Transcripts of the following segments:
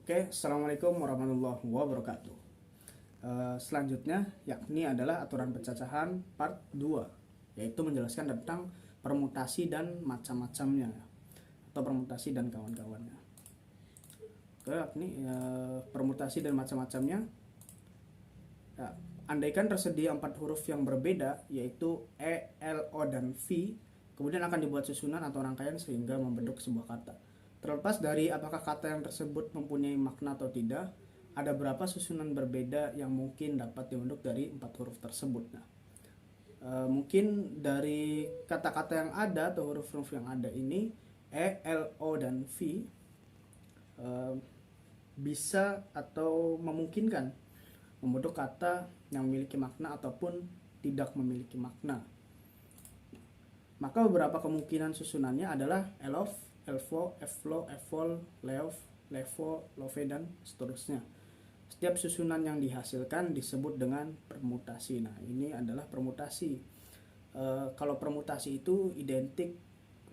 Oke, Assalamualaikum warahmatullahi wabarakatuh. Selanjutnya yakni adalah aturan pencacahan part 2, yaitu menjelaskan tentang permutasi dan macam-macamnya atau permutasi dan kawan-kawannya. Oke, yakni permutasi dan macam-macamnya. Ya, andaikan tersedia 4 huruf yang berbeda, yaitu E, L, O, dan V, kemudian akan dibuat susunan atau rangkaian sehingga membentuk sebuah kata. Terlepas dari apakah kata yang tersebut mempunyai makna atau tidak, ada berapa susunan berbeda yang mungkin dapat dibentuk dari 4 huruf tersebut. Nah, mungkin dari kata-kata yang ada atau huruf-huruf yang ada ini, E, L, O, dan V, bisa atau memungkinkan membentuk kata yang memiliki makna ataupun tidak memiliki makna. Maka beberapa kemungkinan susunannya adalah elof, elfo, eflo, efol, leof, levo, love, dan seterusnya. Setiap susunan yang dihasilkan disebut dengan permutasi. Nah, ini adalah permutasi. Kalau permutasi itu identik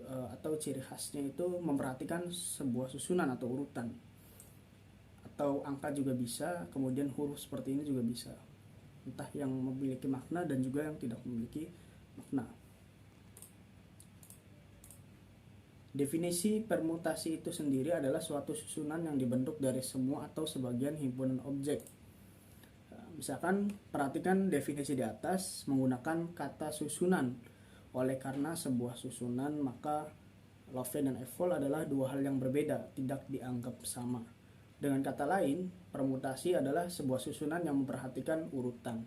atau ciri khasnya itu memperhatikan sebuah susunan atau urutan. Atau angka juga bisa, kemudian huruf seperti ini juga bisa. Entah yang memiliki makna dan juga yang tidak memiliki makna. Definisi permutasi itu sendiri adalah suatu susunan yang dibentuk dari semua atau sebagian himpunan objek. Misalkan perhatikan definisi di atas menggunakan kata susunan. Oleh karena sebuah susunan, maka love dan evol adalah dua hal yang berbeda, tidak dianggap sama. Dengan kata lain, permutasi adalah sebuah susunan yang memperhatikan urutan.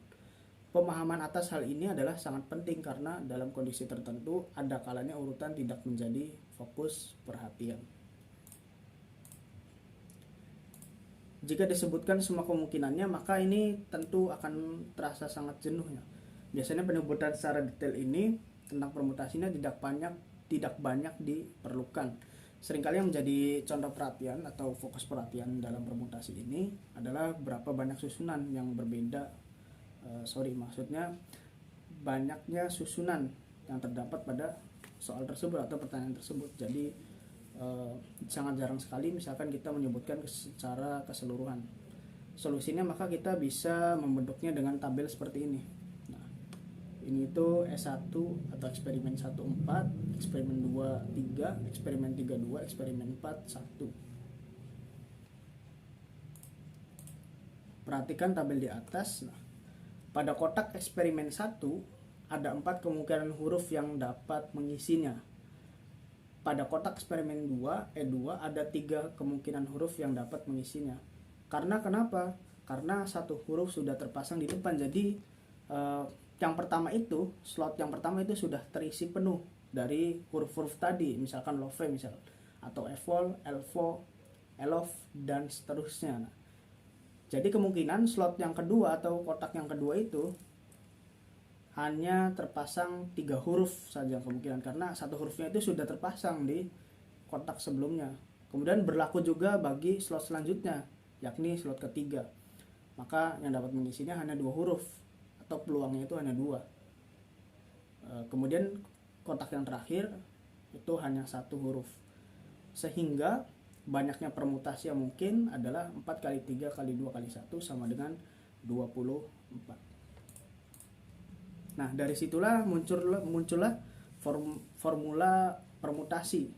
Pemahaman atas hal ini adalah sangat penting karena dalam kondisi tertentu ada kalanya urutan tidak menjadi fokus perhatian. Jika disebutkan semua kemungkinannya, maka ini tentu akan terasa sangat jenuhnya. Biasanya penyebutan secara detail ini tentang permutasinya tidak banyak diperlukan. Seringkali yang menjadi contoh perhatian atau fokus perhatian dalam permutasi ini adalah berapa banyak susunan yang berbeda. Maksudnya banyaknya susunan yang terdapat pada soal tersebut atau pertanyaan tersebut. Jadi sangat jarang sekali misalkan kita menyebutkan secara keseluruhan solusinya, maka kita bisa membentuknya dengan tabel seperti ini. Nah, ini itu S1 atau eksperimen 1 4, eksperimen 2 3, eksperimen 3 2, eksperimen 4 1. Perhatikan tabel di atas. Nah, pada kotak eksperimen 1 ada 4 kemungkinan huruf yang dapat mengisinya. Pada kotak eksperimen 2 E2 ada 3 kemungkinan huruf yang dapat mengisinya. Karena kenapa? Karena satu huruf sudah terpasang di depan. Jadi yang pertama itu, slot yang pertama itu sudah terisi penuh dari huruf-huruf tadi, misalkan love misal, atau evol, elfo, elof, dan seterusnya. Nah, jadi kemungkinan slot yang kedua atau kotak yang kedua itu hanya terpasang 3 huruf saja kemungkinan, karena satu hurufnya itu sudah terpasang di kotak sebelumnya. Kemudian berlaku juga bagi slot selanjutnya, yakni slot ketiga. Maka yang dapat mengisinya hanya 2 huruf atau peluangnya itu hanya 2. Kemudian kotak yang terakhir itu hanya 1 huruf. Sehingga banyaknya permutasi yang mungkin adalah 4 kali 3 kali 2 kali 1 sama dengan 24. Nah, dari situlah muncullah formula permutasi.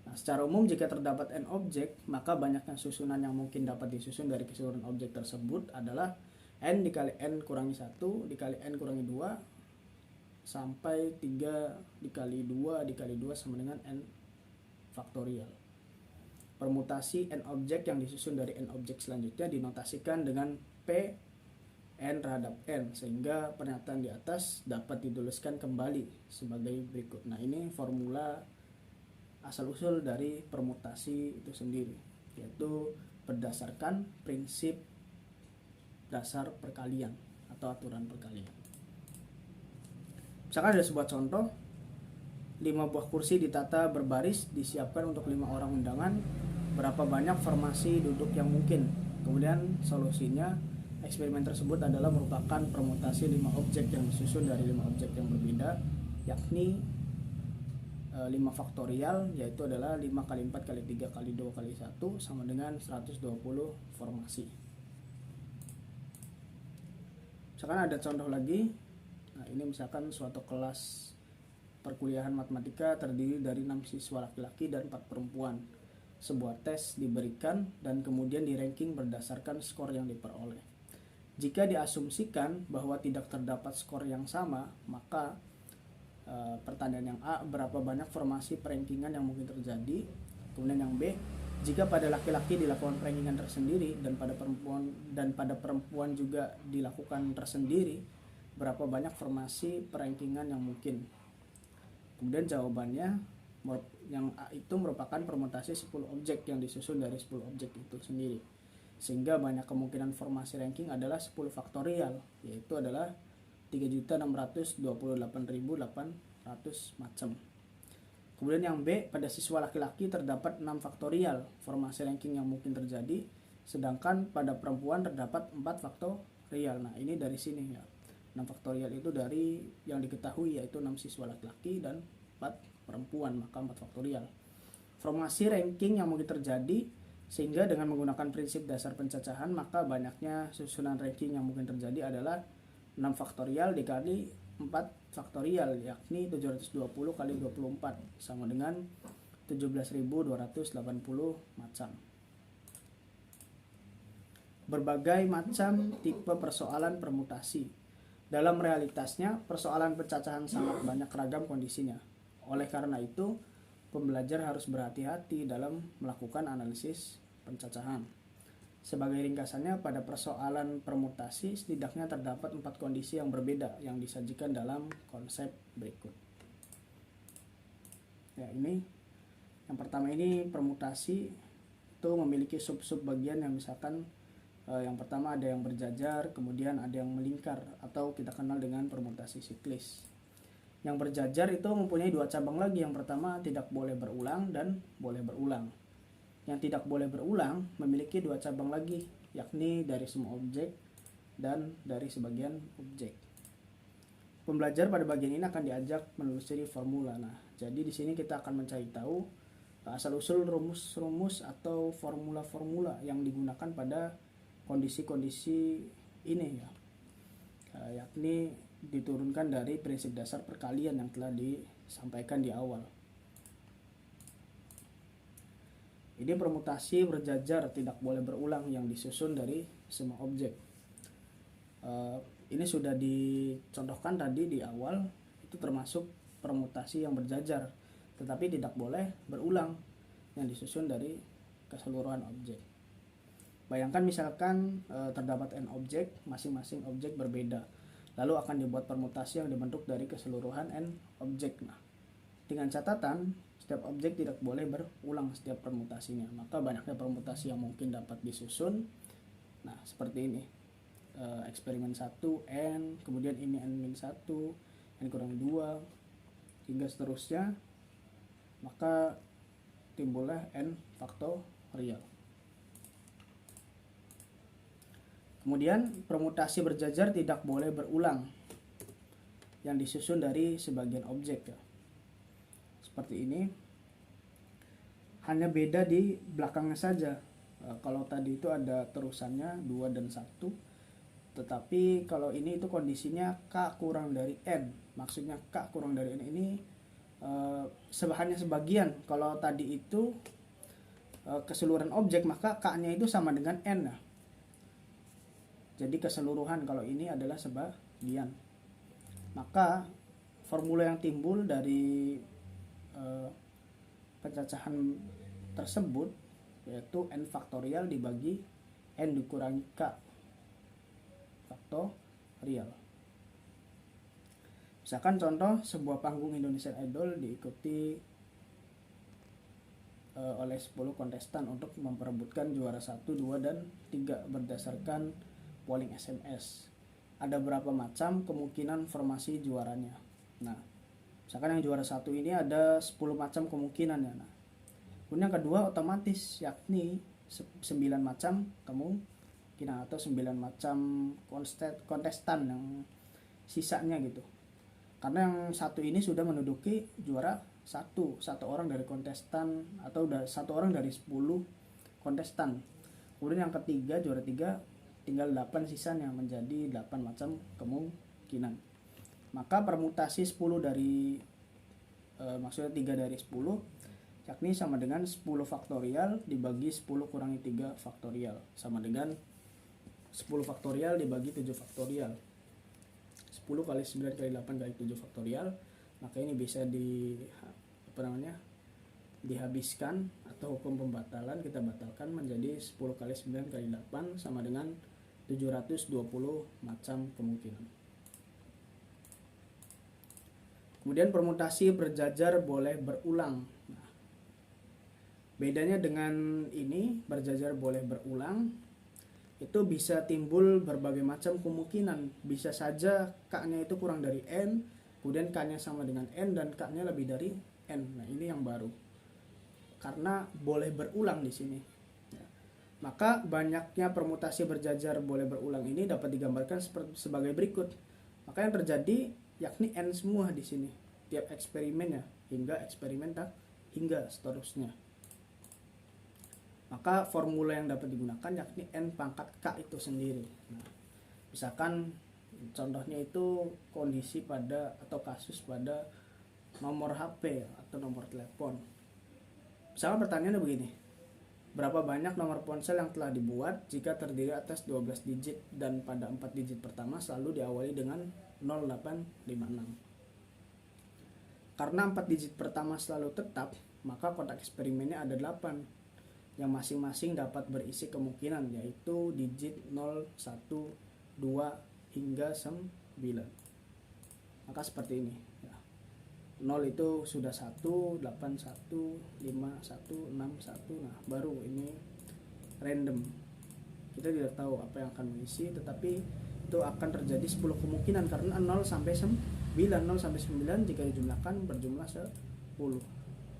Nah, secara umum jika terdapat n objek, maka banyaknya susunan yang mungkin dapat disusun dari keseluruhan objek tersebut adalah n dikali n kurangi 1 dikali n kurangi 2 sampai 3 dikali 2 dikali 2 sama dengan n faktorial. Permutasi n objek yang disusun dari n objek selanjutnya dinotasikan dengan P n terhadap n, sehingga pernyataan di atas dapat dituliskan kembali sebagai berikut. Nah, ini formula asal-usul dari permutasi itu sendiri, yaitu berdasarkan prinsip dasar perkalian atau aturan perkalian. Misalkan ada sebuah contoh, 5 buah kursi ditata berbaris disiapkan untuk 5 orang undangan. Berapa banyak formasi duduk yang mungkin? Kemudian solusinya, eksperimen tersebut adalah merupakan permutasi 5 objek yang disusun dari 5 objek yang berbeda, yakni 5 faktorial, yaitu adalah 5 kali 4 kali 3 kali 2 kali 1 sama dengan 120 formasi. Misalkan ada contoh lagi. Nah, ini misalkan suatu kelas perkuliahan matematika terdiri dari 6 siswa laki-laki dan 4 perempuan. Sebuah tes diberikan dan kemudian di-ranking berdasarkan skor yang diperoleh. Jika diasumsikan bahwa tidak terdapat skor yang sama, maka pertanyaan yang A, berapa banyak formasi perankingan yang mungkin terjadi. Kemudian yang B, jika pada laki-laki dilakukan perankingan tersendiri dan pada perempuan juga dilakukan tersendiri, berapa banyak formasi perankingan yang mungkin. Kemudian jawabannya yang A itu merupakan permutasi 10 objek yang disusun dari 10 objek itu sendiri. Sehingga banyak kemungkinan formasi ranking adalah 10 faktorial, yaitu adalah 3.628.800 macam. Kemudian yang B, pada siswa laki-laki terdapat 6 faktorial formasi ranking yang mungkin terjadi, sedangkan pada perempuan terdapat 4 faktorial. Nah, ini dari sini ya. 6 faktorial itu dari yang diketahui, yaitu 6 siswa laki-laki dan 4 perempuan, maka 4 faktorial. Formasi ranking yang mungkin terjadi, sehingga dengan menggunakan prinsip dasar pencacahan, maka banyaknya susunan ranking yang mungkin terjadi adalah 6 faktorial dikali 4 faktorial, yakni 720 kali 24 sama dengan 17.280 macam. Berbagai macam tipe persoalan permutasi. Dalam realitasnya, persoalan pencacahan sangat banyak ragam kondisinya. Oleh karena itu, pembelajar harus berhati-hati dalam melakukan analisis pencacahan. Sebagai ringkasannya, pada persoalan permutasi setidaknya terdapat 4 kondisi yang berbeda yang disajikan dalam konsep berikut. Ya, ini yang pertama, ini permutasi itu memiliki sub-sub bagian yang misalkan yang pertama ada yang berjajar, kemudian ada yang melingkar atau kita kenal dengan permutasi siklis. Yang berjajar itu mempunyai 2 cabang lagi. Yang pertama tidak boleh berulang dan boleh berulang. Yang tidak boleh berulang memiliki 2 cabang lagi, yakni dari semua objek dan dari sebagian objek. Pembelajar pada bagian ini akan diajak menelusuri formula. Nah, jadi di sini kita akan mencari tahu asal-usul rumus-rumus atau formula-formula yang digunakan pada kondisi-kondisi ini ya, yakni diturunkan dari prinsip dasar perkalian yang telah disampaikan di awal. Ini permutasi berjajar tidak boleh berulang yang disusun dari semua objek. Ini sudah dicontohkan tadi di awal, itu termasuk permutasi yang berjajar, tetapi tidak boleh berulang yang disusun dari keseluruhan objek. Bayangkan misalkan terdapat n objek, masing-masing objek berbeda. Lalu akan dibuat permutasi yang dibentuk dari keseluruhan n objek. Nah, dengan catatan setiap objek tidak boleh berulang setiap permutasinya. Maka banyaknya permutasi yang mungkin dapat disusun. Nah, seperti ini. Eksperimen 1 n, kemudian ini n-1, n-2, hingga seterusnya. Maka timbullah n faktorial. Kemudian permutasi berjajar tidak boleh berulang yang disusun dari sebagian objek ya. Seperti ini. Hanya beda di belakangnya saja. Kalau tadi itu ada terusannya 2 dan 1. Tetapi kalau ini itu kondisinya K kurang dari N. Maksudnya K kurang dari N ini hanya sebagian. Kalau tadi itu keseluruhan objek, maka K-nya itu sama dengan N ya. Jadi keseluruhan, kalau ini adalah sebagian. Maka formula yang timbul dari pencacahan tersebut yaitu n faktorial dibagi n dikurangi k faktorial. Misalkan contoh sebuah panggung Indonesian Idol diikuti oleh 10 kontestan untuk memperebutkan juara 1, 2, dan 3 berdasarkan polling SMS. Ada berapa macam kemungkinan formasi juaranya? Nah, misalkan yang juara 1 ini ada 10 macam kemungkinan ya. Nah, kemudian yang kedua otomatis, yakni 9 macam kemungkinan atau 9 macam kontestan yang sisanya gitu. Karena yang satu ini sudah menduduki juara satu orang dari kontestan, atau satu orang dari 10 kontestan. Kemudian yang ketiga, juara 3, tinggal 8 sisanya, menjadi 8 macam kemungkinan. Maka permutasi 10 dari maksudnya 3 dari 10, yakni sama dengan 10 faktorial dibagi 10 kurangi 3 faktorial, sama dengan 10 faktorial dibagi 7 faktorial. 10 kali 9 kali 8 kali 7 faktorial. Maka ini bisa dihabiskan, atau hukum pembatalan kita batalkan menjadi 10 kali 9 kali 8 sama dengan 720 macam kemungkinan. Kemudian permutasi berjajar boleh berulang. Nah, bedanya dengan ini, berjajar boleh berulang, itu bisa timbul berbagai macam kemungkinan. Bisa saja K-nya itu kurang dari N, kemudian K-nya sama dengan N, dan K-nya lebih dari N. Nah, ini yang baru, karena boleh berulang di sini. Maka banyaknya permutasi berjajar boleh berulang ini dapat digambarkan sebagai berikut. Maka yang terjadi yakni N semua di sini tiap eksperimennya, hingga eksperimen hingga seterusnya. Maka formula yang dapat digunakan yakni N pangkat K itu sendiri. Nah, misalkan contohnya itu kondisi pada atau kasus pada nomor HP atau nomor telepon. Misalkan pertanyaannya begini: berapa banyak nomor ponsel yang telah dibuat jika terdiri atas 12 digit dan pada 4 digit pertama selalu diawali dengan 0856. Karena 4 digit pertama selalu tetap, maka kotak eksperimennya ada 8 yang masing-masing dapat berisi kemungkinan, yaitu digit 0, 1, 2 hingga 9. Maka seperti ini ya. 0 itu sudah 1, 8, 1, 5, 1, 6, 1. Nah, baru ini random. Kita tidak tahu apa yang akan mengisi, tetapi itu akan terjadi 10 kemungkinan karena 0 sampai 9. 0 sampai 9 jika dijumlahkan berjumlah 10,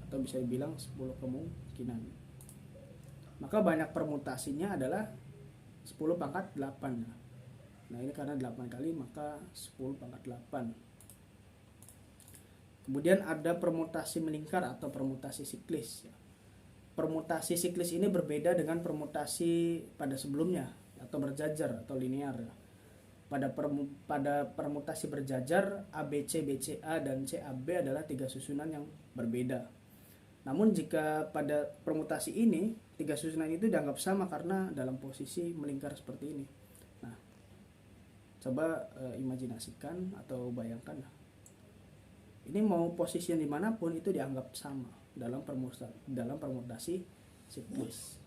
atau bisa dibilang 10 kemungkinan. Maka banyak permutasinya adalah 10 pangkat 8. Nah, ini karena 8 kali, maka 10 pangkat 8. Kemudian ada permutasi melingkar atau permutasi siklis. Permutasi siklis ini berbeda dengan permutasi pada sebelumnya atau berjajar atau linear. Pada permutasi berjajar, ABC, BCA, dan CAB adalah 3 susunan yang berbeda. Namun jika pada permutasi ini 3 susunan itu dianggap sama karena dalam posisi melingkar seperti ini. Nah, coba imajinasikan atau bayangkan, ini mau posisi yang dimanapun itu dianggap sama dalam permutasi siklis.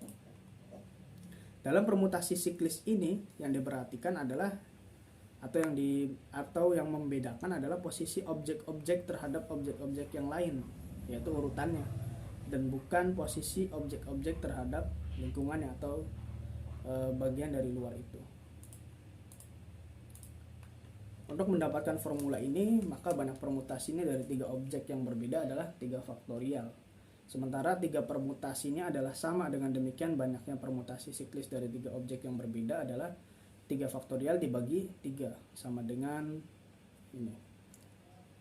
Dalam permutasi siklis ini yang diperhatikan adalah atau yang membedakan adalah posisi objek-objek terhadap objek-objek yang lain, yaitu urutannya, dan bukan posisi objek-objek terhadap lingkungannya atau bagian dari luar itu. Untuk mendapatkan formula ini, maka banyak permutasinya dari 3 objek yang berbeda adalah 3 faktorial. Sementara 3 permutasinya adalah sama, dengan demikian banyaknya permutasi siklis dari 3 objek yang berbeda adalah 3 faktorial dibagi 3, sama dengan ini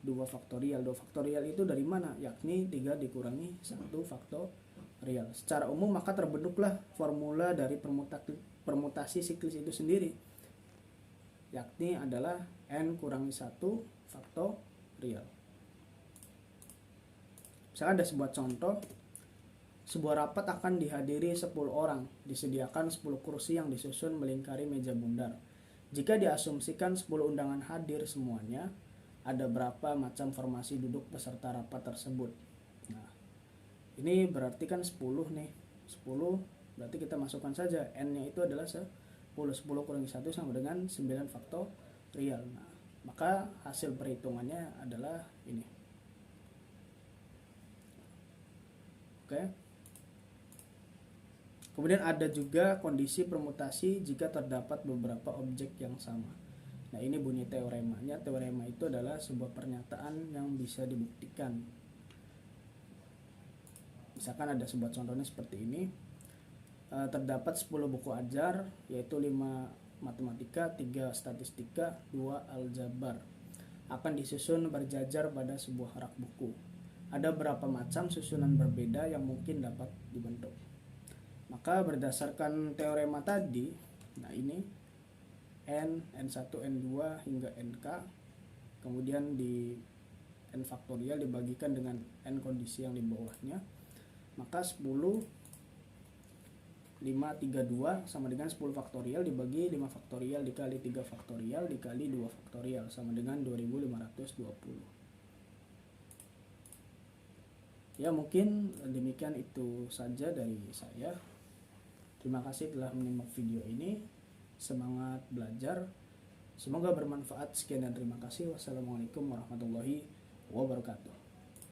2 faktorial. 2 faktorial itu dari mana? Yakni 3 dikurangi 1 faktorial. Secara umum maka terbentuklah formula dari permutasi siklis itu sendiri, yakni adalah N kurangi 1 faktorial. Misalkan ada sebuah contoh, sebuah rapat akan dihadiri 10 orang, disediakan 10 kursi yang disusun melingkari meja bundar. Jika diasumsikan 10 undangan hadir semuanya, ada berapa macam formasi duduk peserta rapat tersebut? Nah, ini berarti kan 10 nih. 10 berarti kita masukkan saja N-nya itu adalah 10. 10 kurangi 1 sama dengan 9 faktorial. Nah, maka hasil perhitungannya adalah ini. Oke. Kemudian ada juga kondisi permutasi jika terdapat beberapa objek yang sama. Nah, ini bunyi teoremanya. Teorema itu adalah sebuah pernyataan yang bisa dibuktikan. Misalkan ada sebuah contohnya seperti ini. Terdapat 10 buku ajar, yaitu 5 matematika, 3 statistika, 2 aljabar. akan disusun berjajar pada sebuah rak buku. Ada berapa macam susunan berbeda yang mungkin dapat dibentuk. Maka berdasarkan teorema tadi, nah ini N1, N2 hingga NK, kemudian di N faktorial dibagikan dengan N kondisi yang di bawahnya, maka 10, 5, 3, 2 sama dengan 10 faktorial dibagi 5 faktorial dikali 3 faktorial dikali 2 faktorial sama dengan 2520. Ya, mungkin demikian itu saja dari saya. Terima kasih telah menyimak video ini. Semangat belajar. Semoga bermanfaat. Sekian dan terima kasih. Wassalamualaikum warahmatullahi wabarakatuh.